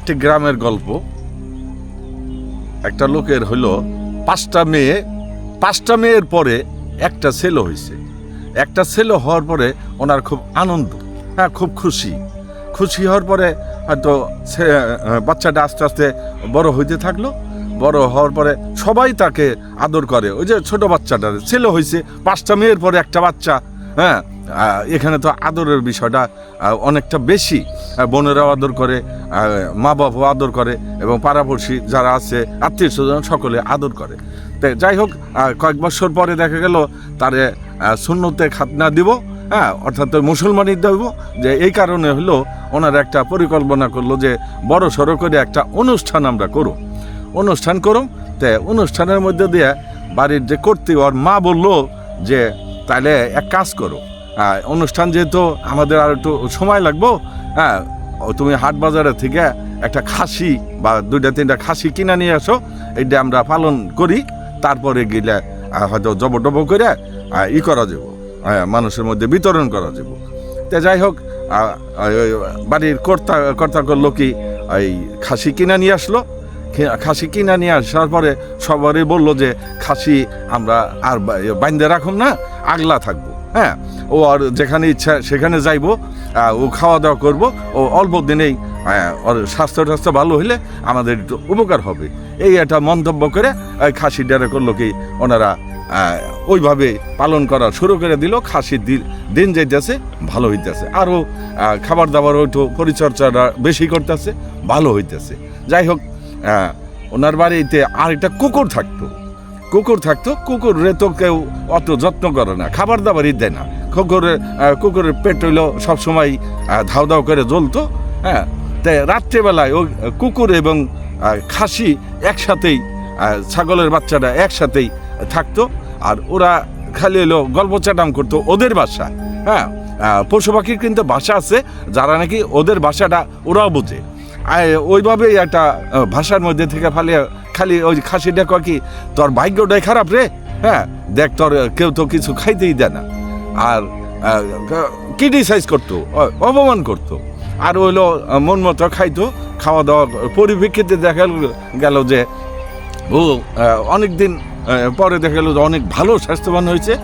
একটি গ্রামের গল্প। একটা লোকের হইল 5টা মেয়ের পরে একটা ছেলে হয়েছে। একটা ছেলে হওয়ার পরে ওনার খুব আনন্দ, খুব খুশি হওয়ার পরে হয়তো বাচ্চাটা আস্তে আস্তে বড় হইতে থাকলো। বড় হওয়ার পরে সবাই তাকে আদর করে। ওই যে ছোট বাচ্চাটার ছেলে হয়েছে, 5টা মেয়ের পরে একটা বাচ্চা। এখানে তো আদরের বিষয়টা অনেকটা বেশি। বোনেরাও আদর করে, মা বাবাও আদর করে, এবং পাড়াপড়শি যারা আছে আত্মীয় স্বজন সকলে আদর করে। তো যাই হোক, কয়েক বছর পরে দেখা গেল তারে সুন্নতে খাতনা দিব, অর্থাৎ মুসলমানই দেব। যে এই কারণে হলো ওনারা একটা পরিকল্পনা করলো যে বড় সড়ো করে একটা অনুষ্ঠান আমরা করুম। তো অনুষ্ঠানের মধ্যে দিয়ে বাড়ির যে করতে ওর মা বললো যে তাহলে এক কাজ করো, অনুষ্ঠান যেহেতু আমাদের আর একটু সময় লাগবো, তুমি হাট বাজারের থেকে একটা খাসি বা 2-3টা খাসি কিনা নিয়ে আসো, এইটা আমরা পালন করি। তারপরে গেলে হয়তো জবটব করে করা যাব, মানুষের মধ্যে বিতরণ করা যাব। তো যাই হোক, বাড়ির কর্তা করলো কি, এই খাসি কিনা নিয়ে আসলো। খাসি কিনা নিয়ে আসার পরে সবারই বললো যে খাসি আমরা আর বাইন্দে রাখুন না, আগলা থাকবো। ও আর যেখানে ইচ্ছা সেখানে যাইবো, ও খাওয়া দাওয়া করবো, ও অল্প দিনেই ওর স্বাস্থ্য ভালো হইলে আমাদের একটু উপকার হবে। এই একটা মন্তব্য করে খাসি ডেরে করলো কি, ওনারা ওইভাবে পালন করা শুরু করে দিল। খাসির দিন যাইতেছে, ভালো হইতেছে, আরও খাবার দাবার একটু পরিচর্যাটা বেশি করতেছে, ভালো হইতেছে। যাই হোক, ওনার বাড়িতে আর একটা কুকুর থাকতো। কুকুরে তো কেউ অত যত্ন করে না, খাবার দাবারই দেয় না। কুকুরের পেট হইল সবসময় ধাও ধাও করে জ্বলতো। তাই রাত্রেবেলায় ওই কুকুর এবং খাসি একসাথেই, ছাগলের বাচ্চাটা একসাথেই থাকতো। আর ওরা খালি হলো গল্প চাটাম করতো ওদের ভাষা। পশু পাখির কিন্তু ভাষা আছে, যারা নাকি ওদের ভাষাটা ওরাও বোঝে। ওইভাবেই একটা ভাষার মধ্যে থেকে খালি ওই খাসিটা কয় কি, তোর ভাগ্যটাই খারাপ রে, দেখ তোর কেউ তো কিছু খাইতেই দেয় না। আর ক্রিটিসাইজ করতো, অপমান করতো। আর হইলো মন মতো খাইতো। খাওয়া দাওয়া পরিপ্রেক্ষিতে দেখা গেল যে ও অনেক দিন পরে দেখা গেল যে অনেক ভালো স্বাস্থ্যবান হয়েছে।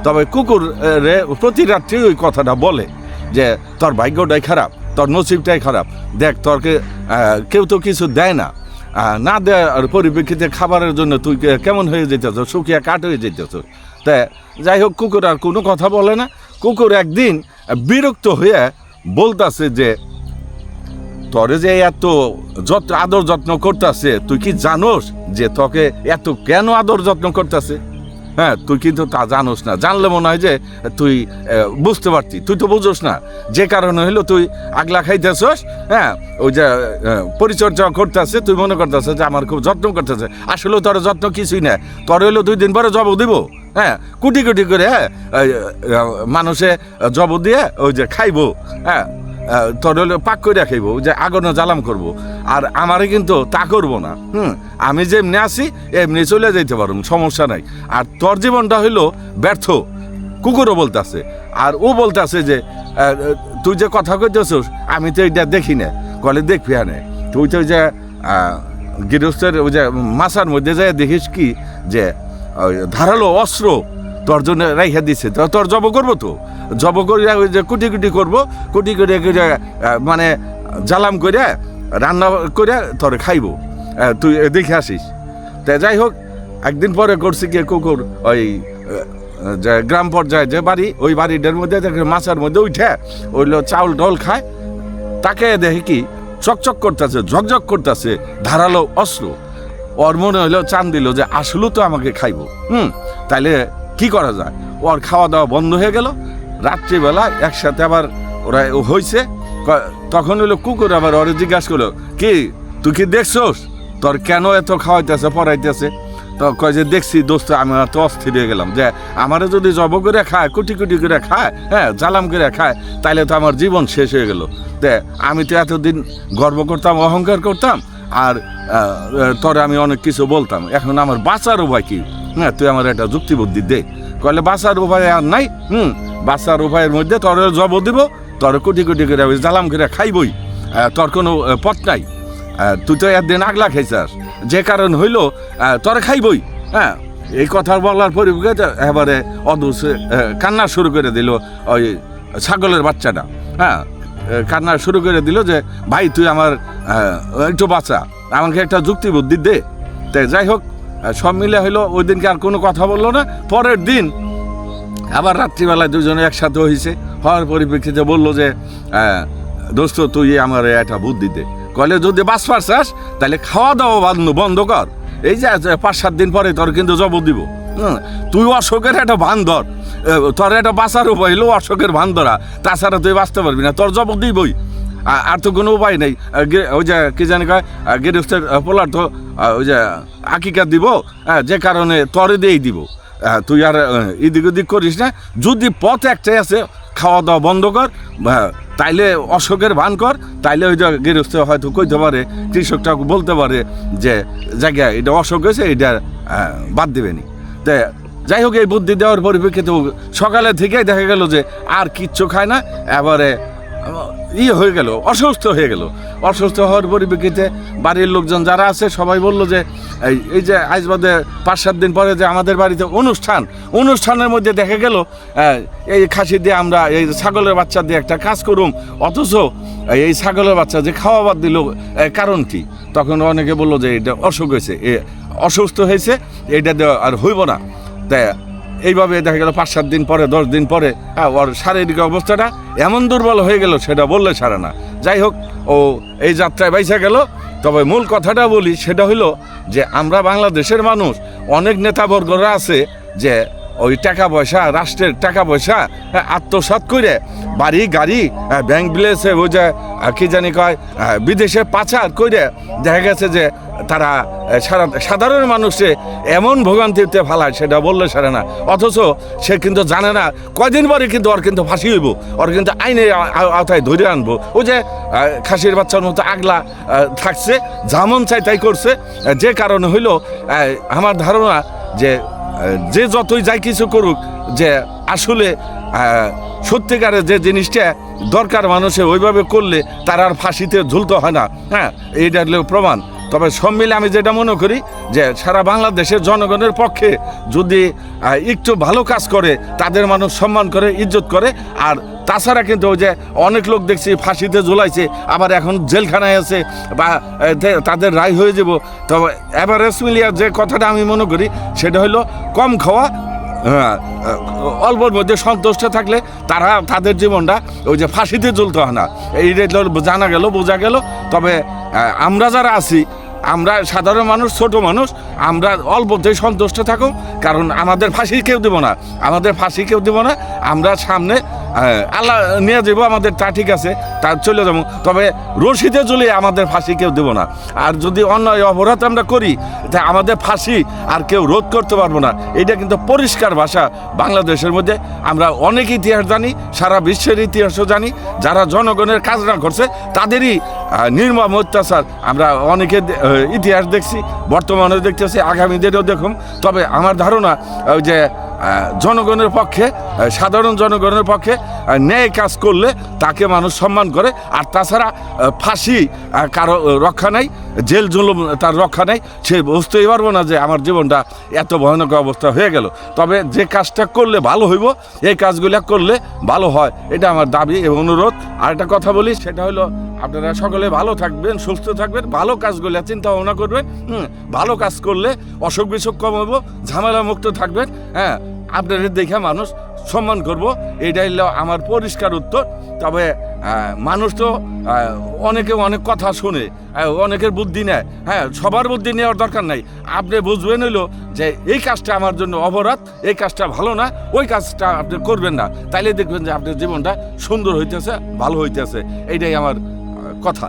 তবে কুকুর রে প্রতি রাত্রি ওই কথাটা বলে যে তোর ভাগ্যটাই খারাপ, তোর নসিবটাই খারাপ, দেখ তোরকে কেউ তো কিছু দেয় না, না দেওয়ার পরিপ্রেক্ষিতে খাবারের জন্য তুই কেমন হয়ে যেতেছ, শুকিয়ে কাঠ হয়ে যেতেছ। তা যাই হোক, কুকুর আর কোনো কথা বলে না। কুকুর একদিন বিরক্ত হয়ে বলতেছে যে তোরে যে এত আদর যত্ন করতেছে, তুই কি জানোস যে তোকে এত কেন আদর যত্ন করতেছে? তুই কিন্তু তা জানোস না। জানলে মনে হয় যে তুই বুঝতে পারতি, তুই তো বুঝোস না। যে কারণে হইলো তুই আগলা খাইতেছস, ওই যে পরিচর্যা করতেছে, তুই মনে করতেছে যে আমার খুব যত্ন করতেছে। আসলে তোর যত্ন কিছুই না। তোর হইলো 2 দিন পরে জব দিব, কুটি করে মানুষে জব দিয়ে ওই যে খাইবো, তোর হলে পাক করে খাইব, যে আগুনে জ্বালাম করব। আর আমারে কিন্তু তা করবো না। আমি যেমনি আসি এমনি চলে যাইতে পারব, সমস্যা নাই। আর তোর জীবনটা হইলো ব্যর্থ, কুকুরও বলতেছে। আর ও বলতেছে যে তুই যে কথা কইতেছিস আমি তো এটা দেখি না। কলে দেখবি না, তুই তো যে গৃহস্থের ওই যে মাছার মধ্যে যায় দেখিস কি যে ধারালো অস্ত্র তোর জন্য রেখে দিছে। তোর জব করবো, তো জব করে ওই যে কুটি করবো, কুটি করে মানে জ্বালাম করে রান্না করে তোর খাইব, তুই দেখে আসিস। তা যাই হোক, একদিন পরে করছি গিয়ে কুকুর ওই যে গ্রাম পর্যায়ে যে বাড়ি, ওই বাড়িটার মধ্যে দেখে মাছার মধ্যে উঠে ওইগুলো চাউল ডল খায়। তাকে দেখে কি চকচক করতেছে, ঝকঝক করতেছে ধারালো অস্ত্র। ওর মনে হইলো, চান দিল যে আসলেও তো আমাকে খাইব। তাইলে কি করা যায়? ওর খাওয়া দাওয়া বন্ধ হয়ে গেল। রাত্রিবেলা একসাথে আবার ওরা হয়েছে। তখন হইলো কুকুর আবার ওরে জিজ্ঞাসা করলো, কি তুই কি দেখছোস তোর কেন এত খাওয়াইতেছে পড়াইতেছে? তো কয় যে দেখছি দোস্ত, আমি তো অস্থির হয়ে গেলাম যে আমারে যদি জব করে খায়, কুটি করে খায়, জ্বালাম করে খায়, তাইলে তো আমার জীবন শেষ হয়ে গেল। দে আমি তো এতদিন গর্ব করতাম, অহংকার করতাম, আর তোরে আমি অনেক কিছু বলতাম। এখন আমার বাঁচার উপায় কি? তুই আমার একটা যুক্তি বুদ্ধি দে। কলে বাঁচার উপায় আর নাই। বাঁচার উপায়ের মধ্যে তোর জব দিব, তোর কুটি করে জ্বালাম করে খাইবই, তোর কোনো পথ নাই। তুই তো একদিন আগলা খাইছাস, যে কারণ হইল তোরা খাইবই। হ্যাঁ, এই কথা বলার পরিপ্রেক্ষিতে এবারে অদূর কান্না শুরু করে দিল ওই ছাগলের বাচ্চাটা। হ্যাঁ, কান্না শুরু করে দিল যে ভাই তুই আমার একটু বাঁচা, আমাকে একটা যুক্তি বুদ্ধি দে। তাই যাই হোক, সব মিলে হইলো ওই দিনকে আর কোনো কথা বললো না। পরের দিন আবার রাত্রিবেলায় দুজনে একসাথে হয়েছে, হওয়ার পরিপ্রেক্ষিতে বললো যে দোস্ত তুই আমার একটা বুদ্ধি দে। কলে যদি বাঁচবার চাস তাহলে খাওয়া দাওয়া বন্ধ কর, এই যে 5-7 দিন পরে তোর কিন্তু জব দিব। তুই অশোকের একটা ভান ধর, তোর একটা বাঁচার উপায় হলো অশোকের ভান ধরা, তাছাড়া তুই বাঁচতে পারবি না, তোর জব দিবই, আর তো কোনো উপায় নেই। ওই যে কি জানি কয় গৃহস্থের পোলার তো ওই যে আকিকা দিব, যে কারণে তরে দিয়েই দিব, তুই আর এদিক ওদিক করিস না। যদি পথ একটাই আছে, খাওয়া দাওয়া বন্ধ কর, তাইলে অশোকের ভান কর, তাইলে ওই যে গৃহস্থ হয়তো কইতে পারে, কৃষকটা বলতে পারে যে জায়গায় এটা অশোক হয়েছে, এটা বাদ দেবেনি। তাই যাই হোক, এই বুদ্ধি দেওয়ার পরিপ্রেক্ষিতে সকালে থেকেই দেখা গেল যে আর কিচ্ছু খায় না, এবারে হয়ে গেল, অসুস্থ হয়ে গেল। অসুস্থ হওয়ার পরিপ্রেক্ষিতে বাড়ির লোকজন যারা আছে সবাই বললো যে এই যে আজ বাদে 5-7 দিন পরে যে আমাদের বাড়িতে অনুষ্ঠানের মধ্যে দেখা গেল এই খাসি দিয়ে আমরা এই ছাগলের বাচ্চা দিয়ে একটা কাজ করুম, অথচ এই ছাগলের বাচ্চা যে খাওয়া বাদ দিল, কারণ কি? তখন অনেকে বললো যে এটা অসুখ হয়েছে, অসুস্থ হয়েছে, এটা আর হইব না। তাই এইভাবে দেখা গেল 5-7 দিন পরে, 10 দিন পরে ওর শারীরিক অবস্থাটা এমন দুর্বল হয়ে গেল, সেটা বললে সারে না। যাই হোক, ও এই যাত্রায় বাইসা গেল। তবে মূল কথাটা বলি, সেটা হইল যে আমরা বাংলাদেশের মানুষ, অনেক নেতাবর্গরা আছে যে ওই টাকা পয়সা, রাষ্ট্রের টাকা পয়সা আত্মসাৎ করে বাড়ি গাড়ি ব্যাংক ব্যালেন্সে ওই যে কি জানি কয় বিদেশে পাচার করে দেখা গেছে যে তারা সাধারণ মানুষে এমন ভোগান্তিতে ফেলায়, সেটা বললে সারে না। অথচ সে কিন্তু জানে না কয়দিন পরে কিন্তু ওর কিন্তু ফাঁসি হইব, ওর কিন্তু আইনের আওতায় ধরে আনবো। ওই যে খাসির বাচ্চার মতো আগলা থাকছে, যেমন চাই তাই করছে, যে কারণে হইল আমার ধারণা যে যতই যাই কিছু করুক, যে আসলে সত্যিকারের যে জিনিসটা দরকার মানুষের, ওইভাবে করলে তার আর ফাঁসিতে ঝুলতে হয় না। হ্যাঁ, এইটা হলো প্রমাণ। তবে সব মিলে আমি যেটা মনে করি যে সারা বাংলাদেশের জনগণের পক্ষে যদি একটু ভালো কাজ করে, তাদের মানুষ সম্মান করে, ইজ্জত করে। আর তাছাড়া কিন্তু ওই যে অনেক লোক দেখছি ফাঁসিতে ঝুলাইছে, আবার এখন জেলখানায় আছে বা তাদের রায় হয়ে যাব। তবে এভারেস্ট মিলিয়া যে কথাটা আমি মনে করি সেটা হলো কম খাওয়া, অল্পর মধ্যে সন্তুষ্ট থাকলে তাদের জীবনটা ওই যে ফাঁসিতে ঝুলতে হয় না। এইটা জানা গেল, বোঝা গেল। তবে আমরা যারা আছি, আমরা সাধারণ মানুষ, ছোট মানুষ, আমরা অল্পতেই সন্তুষ্ট থাকো, কারণ আমাদের ফাঁসি কেউ দেব না, আমরা সামনে আল্লাহ নিয়ে যাবো আমাদের, তা ঠিক আছে, তা চলে যাবো। তবে রশিদে ঝুলে আমাদের ফাঁসি কেউ দেব না। আর যদি অন্যায় অপরাধ আমরা করি, তা আমাদের ফাঁসি আর কেউ রোধ করতে পারবো না। এটা কিন্তু পরিষ্কার ভাষা। বাংলাদেশের মধ্যে আমরা অনেক ইতিহাস জানি, সারা বিশ্বের ইতিহাসও জানি। যারা জনগণের কাজ না করছে তাদেরই নির্মম অত্যাচার আমরা অনেকে ইতিহাস দেখছি, বর্তমানে দেখতেছি, আগামী দিনেও দেখুন। তবে আমার ধারণা ওই যে জনগণের পক্ষে, সাধারণ জনগণের পক্ষে ন্যায় কাজ করলে তাকে মানুষ সম্মান করে। আর তাছাড়া ফাঁসি কারো রক্ষা নাই, জেল জুলুম তার রক্ষা নাই। সে বুঝতেই পারবো না যে আমার জীবনটা এত ভয়ানক অবস্থা হয়ে গেল। তবে যে কাজটা করলে ভালো হইব, এই কাজগুলো করলে ভালো হয়, এটা আমার দাবি এবং অনুরোধ। আর একটা কথা বলি, সেটা হলো আপনারা সকলে ভালো থাকবেন, সুস্থ থাকবেন, ভালো কাজগুলো চিন্তা ভাবনা করবেন। ভালো কাজ করলে অসুখ বিসুখ কম হইব, ঝামেলা মুক্ত থাকবেন। হ্যাঁ, আপনাদের দেখে মানুষ সম্মান করব, এইটাই হলো আমার পরিষ্কার উত্তর। তবে মানুষ তো অনেকে অনেক কথা শুনে, অনেকের বুদ্ধি নেয়। হ্যাঁ, সবার বুদ্ধি নেওয়ার দরকার নাই। আপনি বুঝবেন হইলো যে এই কাজটা আমার জন্য অপরাধ, এই কাজটা ভালো না, ওই কাজটা আপনি করবেন না। তাইলে দেখবেন যে আপনার জীবনটা সুন্দর হইতেছে, ভালো হইতেছে। এইটাই আমার কথা।